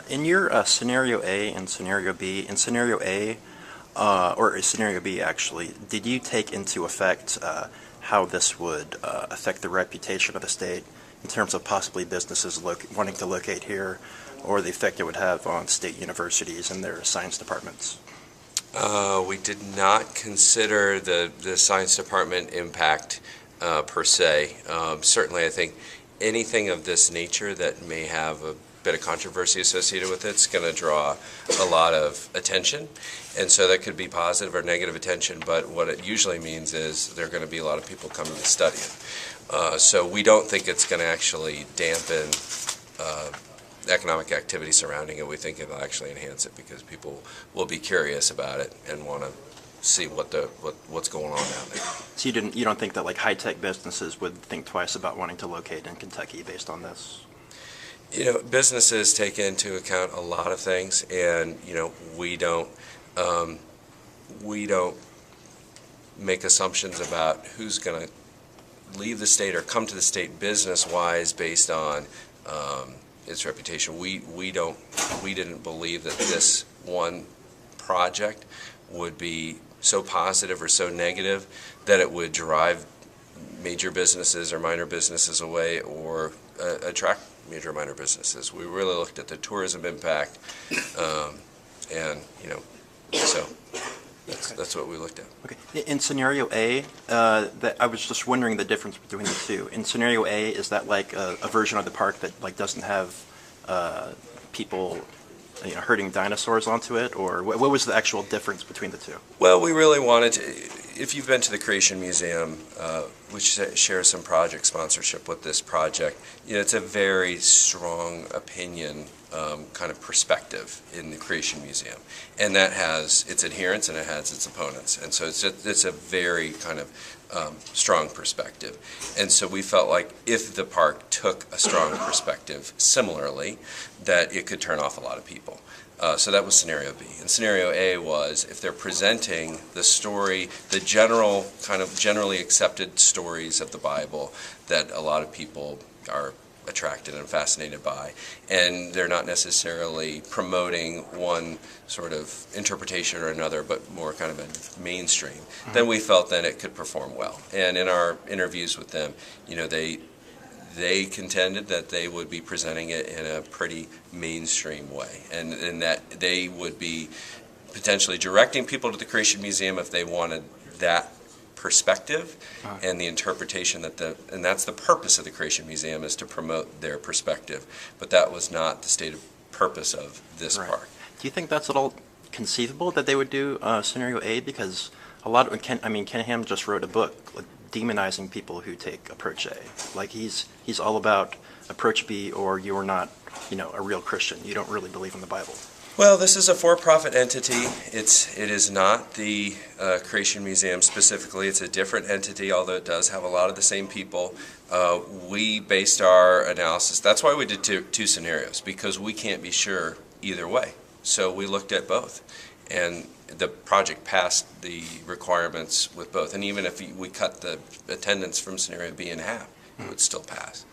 In your scenario A and scenario B, in scenario A, or scenario B actually, did you take into effect how this would affect the reputation of the state in terms of possibly businesses wanting to locate here, or the effect it would have on state universities and their science departments? We did not consider the science department impact per se. Certainly, I think anything of this nature that may have a bit of controversy associated with it is going to draw a lot of attention, and so that could be positive or negative attention, but what it usually means is there are going to be a lot of people coming to study it. So we don't think it's going to actually dampen economic activity surrounding it. We think it'll actually enhance it because people will be curious about it and want to see what's going on down there. So you don't think that like high-tech businesses would think twice about wanting to locate in Kentucky based on this? You know, businesses take into account a lot of things, and we don't make assumptions about who's going to leave the state or come to the state business-wise based on its reputation. We didn't believe that this one project would be so positive or so negative that it would drive major businesses or minor businesses away or attract major or minor businesses. We really looked at the tourism impact, and so that's what we looked at. Okay. In scenario A, I was just wondering the difference between the two. In scenario A, is that like a version of the park that like doesn't have people herding dinosaurs onto it, or what was the actual difference between the two? Well, we really wanted to, if you've been to the Creation Museum, which shares some project sponsorship with this project, it's a very strong opinion kind of perspective in the Creation Museum, and that has its adherents and it has its opponents, and so it's a very kind of strong perspective. And so we felt like if the park took a strong perspective similarly, that it could turn off a lot of people. So that was scenario B. And scenario A was if they're presenting the story, the generally accepted stories of the Bible that a lot of people are attracted and fascinated by, and they're not necessarily promoting one sort of interpretation or another, but more kind of a mainstream, then we felt that it could perform well. And in our interviews with them, they contended that they would be presenting it in a pretty mainstream way, and that they would be potentially directing people to the Creation Museum if they wanted that perspective and the interpretation and that's the purpose of the Creation Museum, is to promote their perspective. But that was not the stated purpose of this park. Do you think that's at all conceivable that they would do scenario A? Because Ken Ham just wrote a book like, demonizing people who take approach A. Like he's all about approach B, or you are not, a real Christian. You don't really believe in the Bible. Well, this is a for-profit entity. It is not the Creation Museum specifically. It's a different entity, although it does have a lot of the same people. We based our analysis. That's why we did two scenarios, because we can't be sure either way. So we looked at both, and the project passed the requirements with both. And even if we cut the attendance from scenario B in half, it would still pass.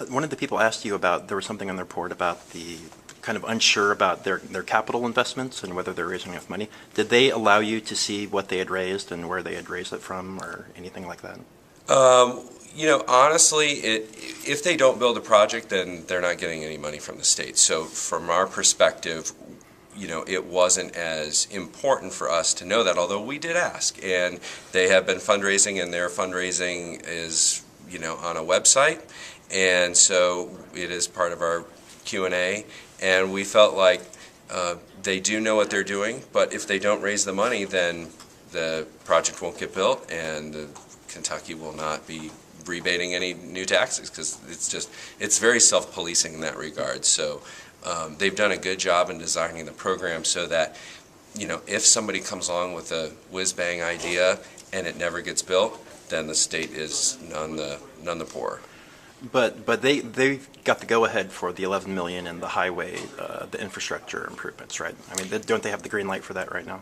One of the people asked you about, there was something on the report about the kind of unsure about their capital investments and whether they're raising enough money. Did they allow you to see what they had raised and where they had raised it from, or anything like that? Honestly, if they don't build a project, then they're not getting any money from the state. So from our perspective, it wasn't as important for us to know that, although we did ask. And they have been fundraising, and their fundraising is, on a website. And so it is part of our Q&A. And we felt like they do know what they're doing, but if they don't raise the money, then the project won't get built, and Kentucky will not be rebating any new taxes, because it's very self-policing in that regard. So they've done a good job in designing the program so that, if somebody comes along with a whiz-bang idea and it never gets built, then the state is none the poorer. But they got the go-ahead for the $11 million and the highway, the infrastructure improvements, right? I mean, don't they have the green light for that right now?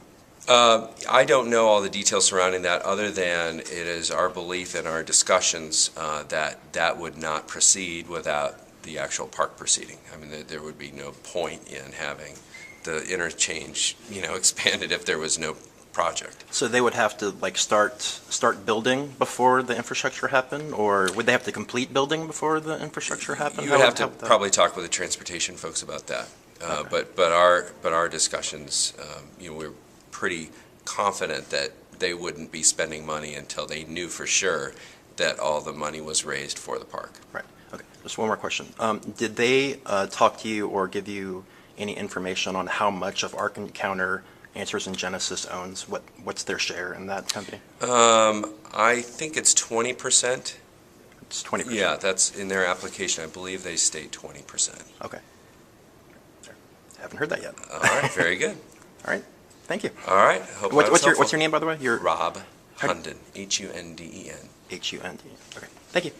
I don't know all the details surrounding that, other than it is our belief in our discussions that would not proceed without the actual park proceeding. I mean, there would be no point in having the interchange, expanded if there was no project. So they would have to like start building before the infrastructure happened, or would they have to complete building before the infrastructure happened? You would have to probably talk with the transportation folks about that. Okay. But our discussions, we're pretty confident that they wouldn't be spending money until they knew for sure that all the money was raised for the park. Right. Okay. Just one more question. Did they talk to you or give you any information on how much of Ark Encounter Answers in Genesis owns? What's their share in that company? I think it's 20%. It's 20%. Yeah, that's in their application. I believe they state 20%. Okay. Haven't heard that yet. All right, very good. All right. Thank you. All right. Hope I was What's helpful. your name, by the way? Rob Hunden, Hunden. Hunden. Okay. Thank you.